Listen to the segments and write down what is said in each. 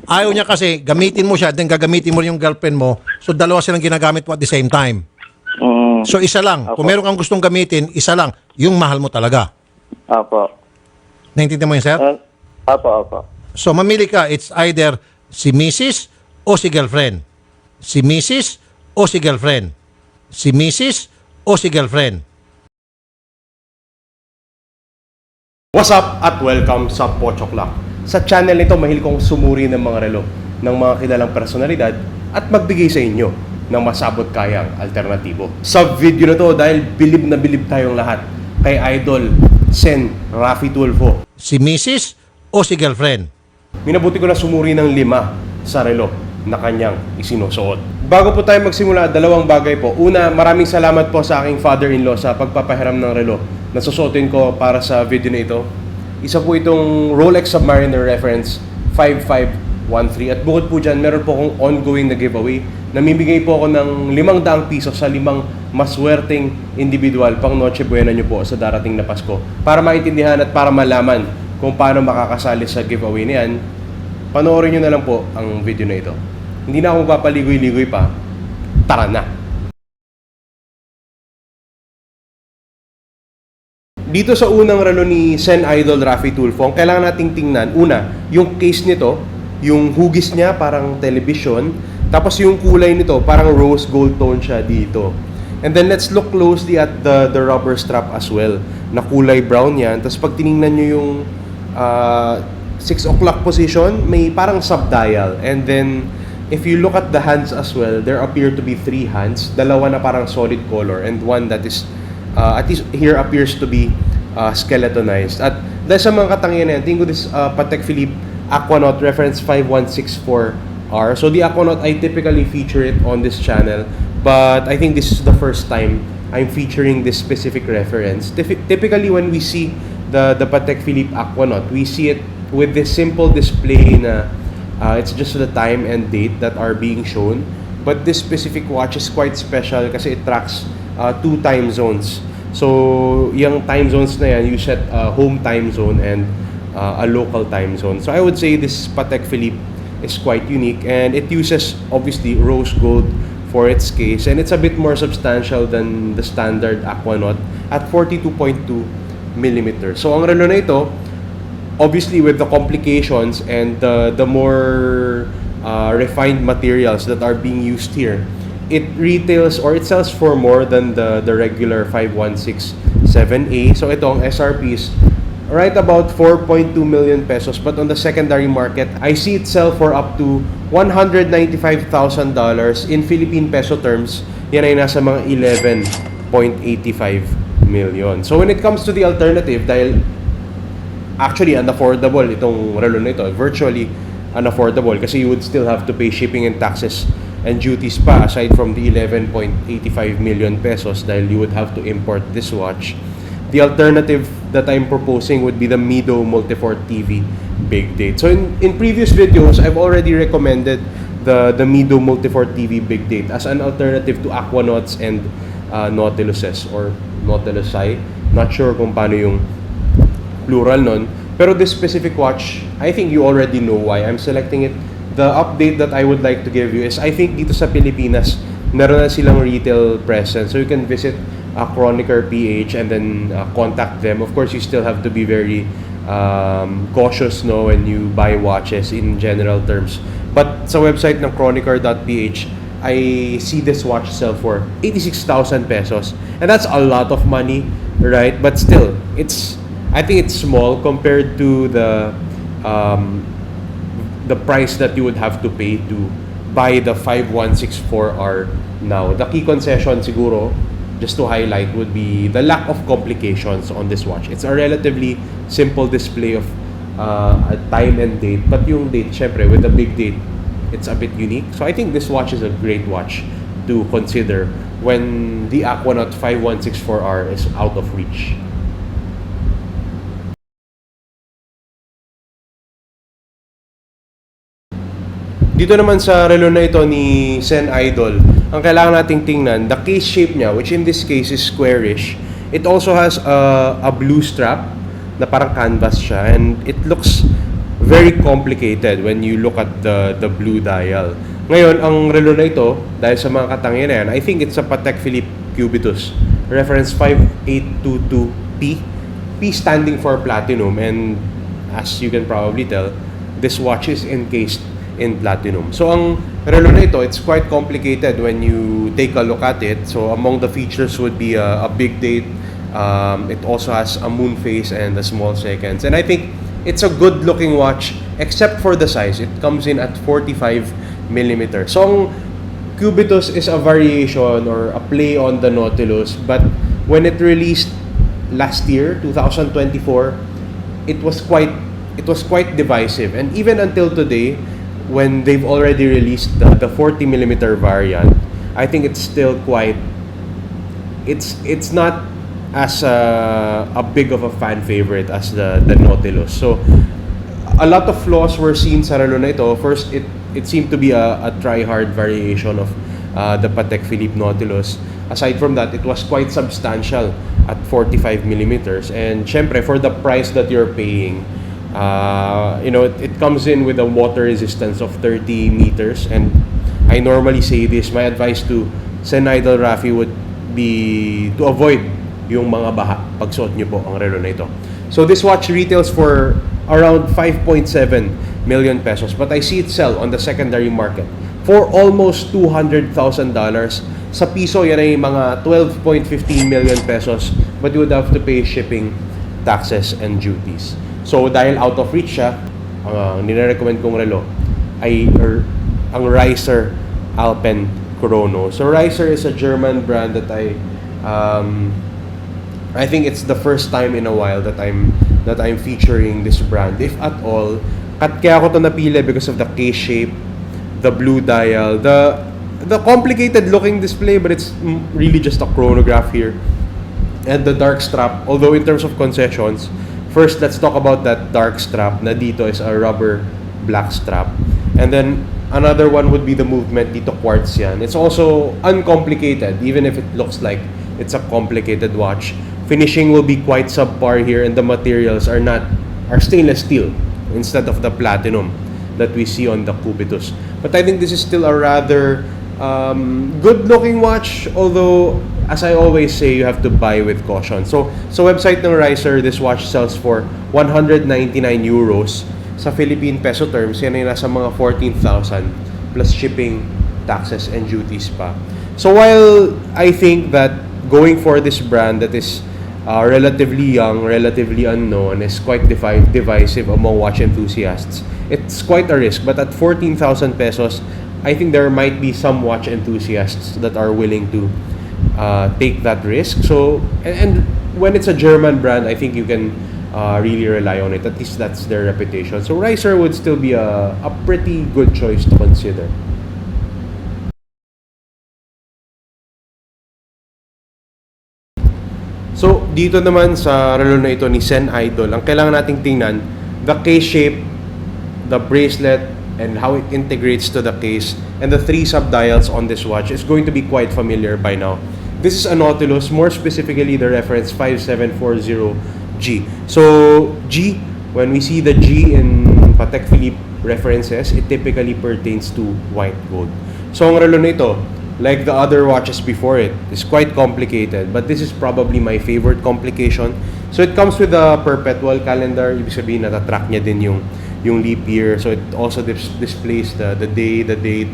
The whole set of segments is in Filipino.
Ayaw niya kasi gamitin mo siya, then gagamitin mo yung girlfriend mo. So dalawa silang ginagamit mo at the same time. So isa lang. Kung meron kang gustong gamitin, isa lang. Yung mahal mo talaga. Opo. Naintindihan mo yun, sir? Opo. So mamili ka, it's either si Mrs. o si girlfriend. Si Mrs. o si girlfriend. Si Mrs. o si girlfriend. What's up at welcome sa Pochok Lock. Sa channel nito, mahilig kong sumuri ng mga relo ng mga kilalang personalidad at magbigay sa inyo ng mas abot-kayang alternatibo. Sa video na to, dahil bilib na bilib tayong lahat kay Idol Sen Raffy Tulfo. Si Mrs. o si girlfriend. Minabuti ko na sumuri ng 5 sa relo na kanyang isinusuot. Bago po tayo magsimula, dalawang bagay po. Una, maraming salamat po sa aking father-in-law sa pagpapahiram ng relo na susuotin ko para sa video na ito. Isa po itong Rolex Submariner Reference 5513. At bukod po dyan, meron po akong ongoing na giveaway. Namimigay po ako ng 500 piso sa 5 maswerteng individual pang Noche Buena nyo po sa darating na Pasko. Para maintindihan at para malaman kung paano makakasali sa giveaway na yan, panoorin nyo na lang po ang video na ito. Hindi na ako papaligoy-ligoy pa. Tara na! Dito sa unang relo ni Sen Idol Raffy Tulfo, ang kailangan nating tingnan, una, yung case nito, yung hugis niya parang television, tapos yung kulay nito parang rose gold tone siya dito. And then let's look closely at the rubber strap as well, na kulay brown yan. Tapos pag tiningnan nyo yung 6 o'clock position, may parang sub-dial. And then if you look at the hands as well, there appear to be 3 hands, dalawa na parang solid color and one that is at least here appears to be skeletonized. At dahil sa mga katangian na yan, tingin ko this Patek Philippe Aquanaut reference 5164R. So the Aquanaut, I typically feature it on this channel, but I think this is the first time I'm featuring this specific reference. Typically when we see the Patek Philippe Aquanaut, we see it with this simple display na it's just the time and date that are being shown. But this specific watch is quite special kasi it tracks 2 time zones. So, yung time zones na yan, you set a home time zone and a local time zone. So, I would say this Patek Philippe is quite unique and it uses, obviously, rose gold for its case. And it's a bit more substantial than the standard Aquanaut at 42.2 millimeters. So, ang relo na ito, obviously, with the complications and the more refined materials that are being used here, it retails or it sells for more than the regular 5167A. So ito ang SRP is right about 4.2 million pesos, but on the secondary market, I see it sell for up to $195,000 in Philippine peso terms. Yan ay nasa mga 11.85 million. So when it comes to the alternative, dahil actually unaffordable itong relo na ito, virtually unaffordable kasi you would still have to pay shipping and taxes and duties pa aside from the 11.85 million pesos dahil you would have to import this watch. The alternative that I'm proposing would be the Mido Multi-Fort TV Big Date. So in previous videos, I've already recommended the Mido Multi-Fort TV Big Date as an alternative to Aquanauts and Nautiluses or Nautilusi. Not sure kung paano yung plural nun. Pero this specific watch, I think you already know why I'm selecting it. The update that I would like to give you is I think dito sa Pilipinas, meron na silang retail presence. So you can visit Chronicle PH and then contact them. Of course, you still have to be very cautious no, when you buy watches in general terms. But sa website ng chronicle.ph, I see this watch sell for 86,000 pesos. And that's a lot of money, right? But still, I think it's small compared to the price that you would have to pay to buy the 5164R now. The key concession siguro, just to highlight, would be the lack of complications on this watch. It's a relatively simple display of a time and date, but yung date, syempre, with the big date, it's a bit unique. So I think this watch is a great watch to consider when the Aquanaut 5164R is out of reach. Dito naman sa relo na ito ni Sen Idol, ang kailangan nating tingnan, the case shape niya, which in this case is squarish. It also has a blue strap na parang canvas siya, and it looks very complicated when you look at the blue dial. Ngayon, ang relo na ito, dahil sa mga katangian na yan, I think it's a Patek Philippe Cubitus. Reference 5822P. P standing for platinum, and as you can probably tell, this watch is encased in platinum. So ang relo na ito, it's quite complicated when you take a look at it. So among the features would be a big date. It also has a moon phase and a small seconds. And I think it's a good looking watch except for the size. It comes in at 45mm. So ang Cubitus is a variation or a play on the Nautilus, but when it released last year, 2024, it was quite divisive. And even until today, when they've already released the 40mm variant, I think it's still quite, it's not as a big of a fan favorite as the Nautilus. So a lot of flaws were seen sa relo na ito. First, it seemed to be a try-hard variation of the Patek Philippe Nautilus. Aside from that, it was quite substantial at 45mm. And syempre, for the price that you're paying, it comes in with a water resistance of 30 meters. And I normally say this, my advice to Sen Idol Raffy would be to avoid yung mga baha pag suot nyo po ang relo na ito. So this watch retails for around 5.7 million pesos, but I see it sell on the secondary market for almost $200,000. Sa piso, yan ay mga 12.15 million pesos, but you would have to pay shipping, taxes, and duties. So dahil out of reach siya, ang nire-recommend kong relo ay ang Reiser Alpen Chrono. So Reiser is a German brand that I think it's the first time in a while that I'm featuring this brand, if at all. At kaya ako to napili because of the case shape, the blue dial, the complicated looking display, but it's really just a chronograph here, and the dark strap. Although in terms of concessions, first let's talk about that dark strap. Na dito is a rubber black strap, and then another one would be the movement. Dito quartz yan. It's also uncomplicated, even if it looks like it's a complicated watch. Finishing will be quite subpar here, and the materials are stainless steel instead of the platinum that we see on the Cubitus. But I think this is still a rather good-looking watch, although, as I always say, you have to buy with caution. So website ng Reiser, this watch sells for 199 euros. Sa Philippine peso terms, yan ay nasa mga 14,000 plus shipping, taxes, and duties pa. So while I think that going for this brand that is relatively young, relatively unknown, is quite divisive among watch enthusiasts, it's quite a risk. But at 14,000 pesos, I think there might be some watch enthusiasts that are willing to take that risk. So, and when it's a German brand, I think you can really rely on it. At least that's their reputation. So Reiser would still be a pretty good choice to consider. So, dito naman sa relo na ito ni Sen Idol, ang kailangan nating tingnan, the case shape, the bracelet, and how it integrates to the case, and the 3 sub-dials on this watch is going to be quite familiar by now. This is a Nautilus, more specifically the reference 5740G. So, G, when we see the G in Patek Philippe references, it typically pertains to white gold. So, ang relo na ito, like the other watches before it, is quite complicated, but this is probably my favorite complication. So it comes with a perpetual calendar, ibig sabihin natatrack niya din yung leap year. So it also displays the day, the date,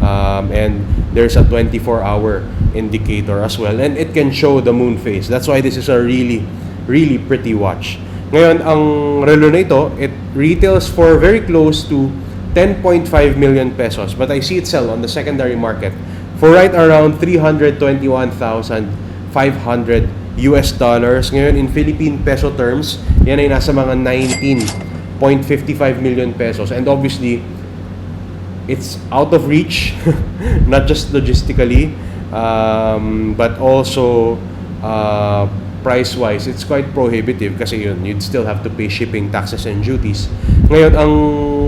and there's a 24-hour indicator as well, and it can show the moon phase. That's why this is a really, really pretty watch. Ngayon, ang relo na ito, it retails for very close to 10.5 million pesos, but I see it sell on the secondary market for right around $321,500 US dollars. Ngayon, in Philippine peso terms, yan ay nasa mga 19.55 million pesos. And obviously, it's out of reach, not just logistically, but also price-wise, it's quite prohibitive kasi yun, you'd still have to pay shipping, taxes, and duties. Ngayon, ang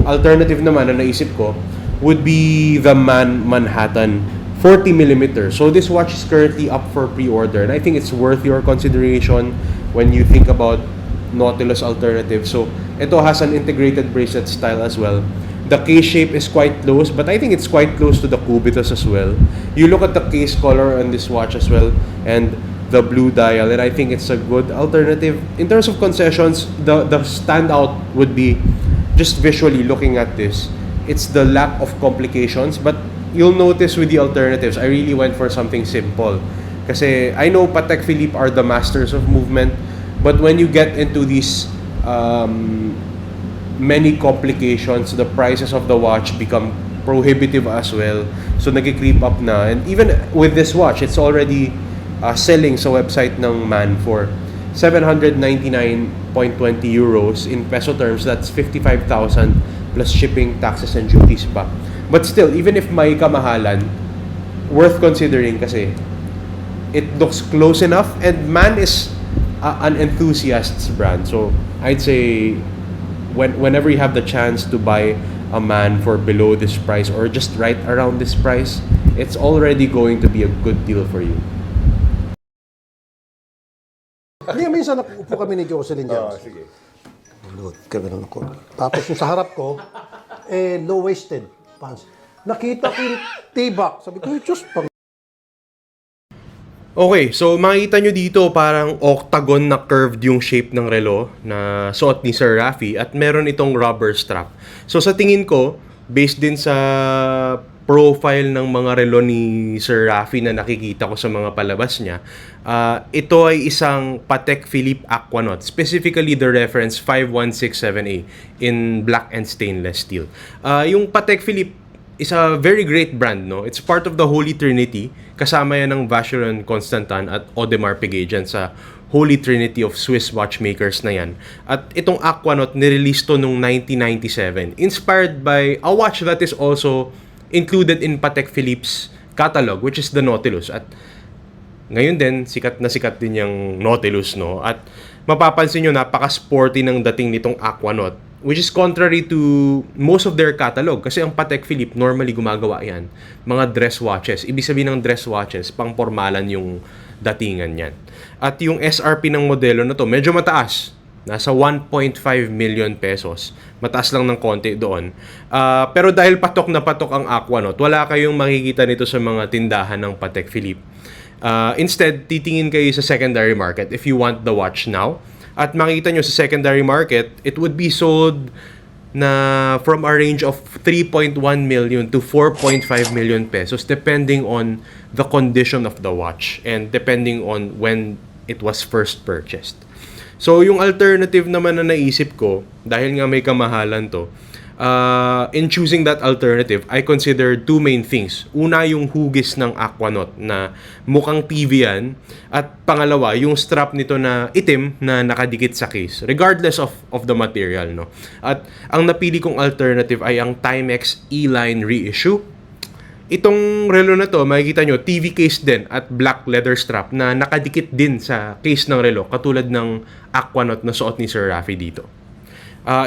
alternative naman na naisip ko would be the Manhattan 40mm. So this watch is currently up for pre-order, and I think it's worth your consideration when you think about Nautilus alternative. So Ito has an integrated bracelet style as well. The case shape is quite close, but I think it's quite close to the cubitus as well. You look at the case color on this watch as well, and the blue dial, and I think it's a good alternative. In terms of concessions, the standout would be, just visually looking at this, it's the lack of complications. But you'll notice with the alternatives, I really went for something simple. Kasi I know Patek Philippe are the masters of movement, but when you get into these many complications, the prices of the watch become prohibitive as well. So nag-creep up na. And even with this watch, it's already selling sa website ng Man for 799.20 euros. In peso terms, that's 55,000 plus shipping, taxes, and duties pa. But still, even if may kamahalan, worth considering kasi it looks close enough, and Man is an enthusiast's brand. So I'd say whenever you have the chance to buy a Man for below this price or just right around this price, it's already going to be a good deal for you. Hindi, minsan nakupo kami ni Jocelyn dyan. Sige. Load, gano'n ako. Tapos yung sa harap ko, low-waisted pants. Nakita ko yung tibak. Sabi ko, Diyos, pang... Okay, so makikita nyo dito parang octagon na curved yung shape ng relo na suot ni Sir Raffy, at meron itong rubber strap. So sa tingin ko, based din sa profile ng mga relo ni Sir Raffy na nakikita ko sa mga palabas niya, ito ay isang Patek Philippe Aquanaut, specifically the reference 5167A in black and stainless steel. Yung Patek Philippe is a very great brand, no? It's part of the Holy Trinity. Kasama yan ng Vacheron Constantin at Audemars Piguet dyan sa Holy Trinity of Swiss watchmakers na yan. At itong Aquanaut, nirelease to noong 1997. Inspired by a watch that is also included in Patek Philippe's catalog, which is the Nautilus. At ngayon din, sikat din yung Nautilus, no? At mapapansin nyo, napaka-sporty ng dating nitong Aquanaut, which is contrary to most of their catalog. Kasi ang Patek Philippe, normally gumagawa yan, mga dress watches. Ibig sabihin ng dress watches, pang-pormalan yung datingan yan. At yung SRP ng modelo na to, medyo mataas. Nasa 1.5 million pesos. Mataas lang ng konti doon. Pero dahil patok na patok ang Aquanaut, wala kayong makikita nito sa mga tindahan ng Patek Philippe. Instead, titingin kayo sa secondary market if you want the watch now. At makikita nyo sa secondary market, it would be sold na from a range of 3.1 million to 4.5 million pesos depending on the condition of the watch and depending on when it was first purchased. So, yung alternative naman na naisip ko, dahil nga may kamahalan to, in choosing that alternative, I consider two main things. Una, yung hugis ng Aquanaut na mukhang TV yan. At pangalawa, yung strap nito na itim na nakadikit sa case, regardless of the material, no? At ang napili kong alternative ay ang Timex E-Line reissue. Itong relo na to, makikita nyo, TV case din at black leather strap na nakadikit din sa case ng relo, katulad ng Aquanaut na suot ni Sir Raffy dito.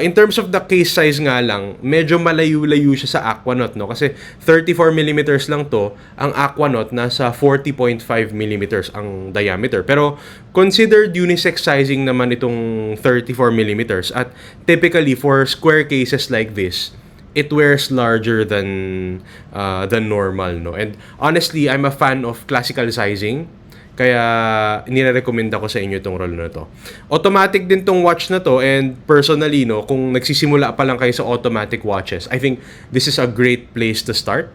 In terms of the case size nga lang, medyo malayo-layo siya sa Aquanaut, no? Kasi 34mm lang to, ang Aquanaut nasa 40.5mm ang diameter. Pero considered unisex sizing naman itong 34mm, at typically for square cases like this, it wears larger than normal, no? And honestly, I'm a fan of classical sizing. Kaya nire-recommend ako sa inyo itong relo na to. Automatic din tong watch na to, and personally, no, kung nagsisimula pa lang kayo sa automatic watches, I think this is a great place to start.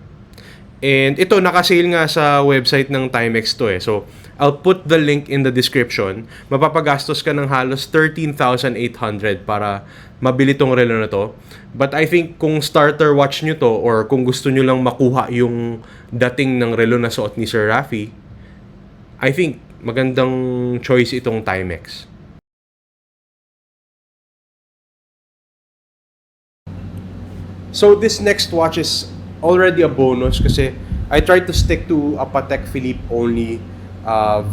And ito, nakasale nga sa website ng Timex to eh. So, I'll put the link in the description. Mapapagastos ka ng halos 13,800 para mabili tong relo na to. But I think kung starter watch nyo to, or kung gusto nyo lang makuha yung dating ng relo na suot ni Sir Raffy, I think magandang choice itong Timex. So this next watch is already a bonus kasi I tried to stick to a Patek Philippe only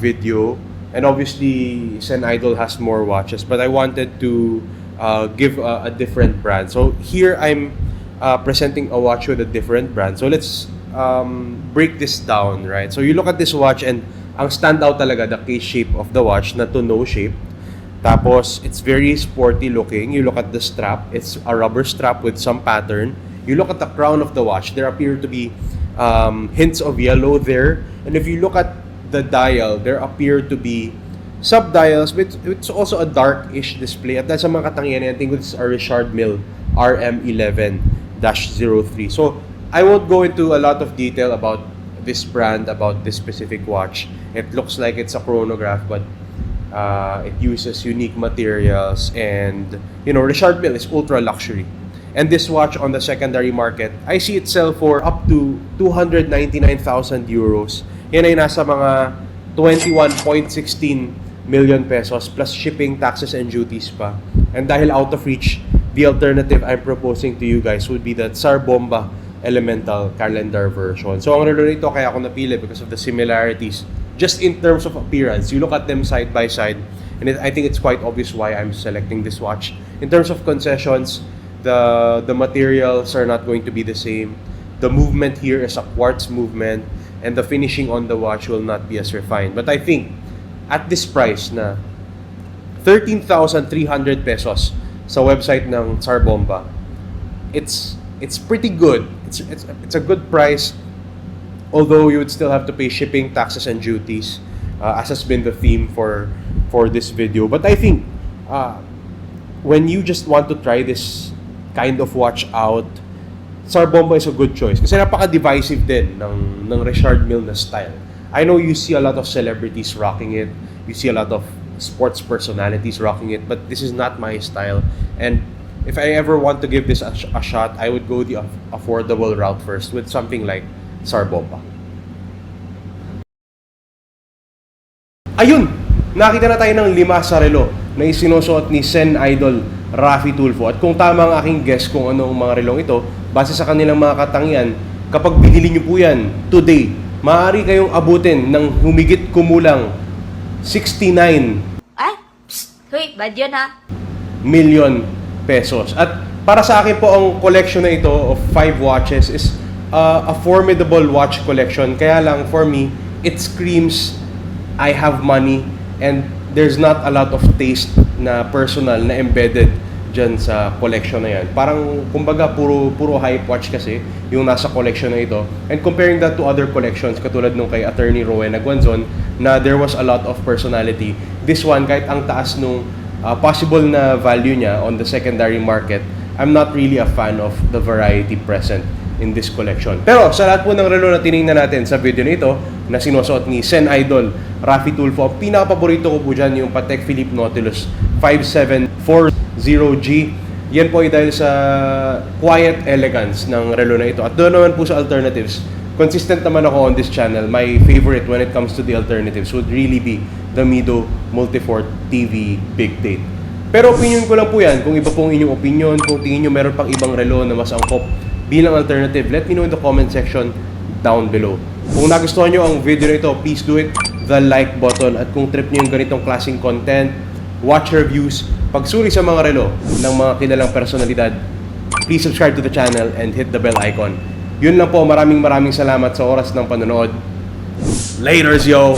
video, and obviously Sen Idol has more watches, but I wanted to give a different brand. So here I'm presenting a watch with a different brand. So let's break this down, right? So you look at this watch, and ang standout talaga, the case shape of the watch na to no shape. Tapos, it's very sporty looking. You look at the strap. It's a rubber strap with some pattern. You look at the crown of the watch. There appear to be hints of yellow there. And if you look at the dial, there appear to be sub-dials, but it's also a darkish display. At dahil sa mga katangian, I think it's a Richard Mille RM11-03. So, I won't go into a lot of detail about this brand, about this specific watch. It looks like it's a chronograph, but it uses unique materials, and Richard Mille is ultra luxury. And this watch on the secondary market, I see it sell for up to 299,000 euros. Yan ay nasa mga 21.16 million pesos plus shipping, taxes, and duties pa. And dahil out of reach, the alternative I'm proposing to you guys would be the Tsar Bomba Elemental calendar version. So ang relo nito kaya ako napili because of the similarities. Just in terms of appearance, you look at them side by side, and I think it's quite obvious why I'm selecting this watch. In terms of concessions, the materials are not going to be the same. The movement here is a quartz movement, and the finishing on the watch will not be as refined. But I think at this price na 13,300 pesos sa website ng Tsar Bomba, it's pretty good. It's a good price. Although you would still have to pay shipping, taxes, and duties, as has been the theme for this video. But I think when you just want to try this kind of watch out, Tsar Bomba is a good choice. Kasi napaka-divisive din ng Richard Mille na style. I know you see a lot of celebrities rocking it. You see a lot of sports personalities rocking it. But this is not my style. And if I ever want to give this a shot, I would go the affordable route first with something like Tsar Bomba. Ayun! Nakita na tayo ng 5 sa relo na isinusuot ni Sen Idol Raffy Tulfo. At kung tama ang aking guess kung anong mga relong ito, base sa kanilang mga katangian, kapag binili nyo po yan today, maaari kayong abutin ng humigit kumulang 69 Hoy, bad yun ha. million pesos. At para sa akin po, ang collection na ito of 5 watches is a formidable watch collection. Kaya lang, for me, it screams, I have money, and there's not a lot of taste na personal na embedded dyan sa collection na yan. Parang, kumbaga, puro hype watch kasi yung nasa collection na ito. And comparing that to other collections, katulad nung kay Attorney Rowena Guanzon, na there was a lot of personality. This one, kahit ang taas nung possible na value niya on the secondary market, I'm not really a fan of the variety present in this collection. Pero sa lahat po ng relo na tinignan natin sa video nito na sinusuot ni Sen Idol Raffy Tulfo, ang pinaka-paborito ko po dyan yung Patek Philippe Nautilus 5740G. Yan po ay dahil sa quiet elegance ng relo na ito. At doon naman po sa alternatives, consistent naman ako on this channel. My favorite when it comes to the alternatives would really be the Mido Multifort TV Big Date. Pero opinion ko lang po yan. Kung iba pong inyong opinion, kung tingin nyo meron pang ibang relo na mas angkop bilang alternative, let me know in the comment section down below. Kung nagustuhan nyo ang video na ito, please do it the like button. At kung trip nyo yung ganitong klaseng content, watch reviews, pagsuri sa mga relo ng mga kilalang personalidad, please subscribe to the channel and hit the bell icon. Yun lang po, maraming salamat sa oras ng panonood. Laters, yo!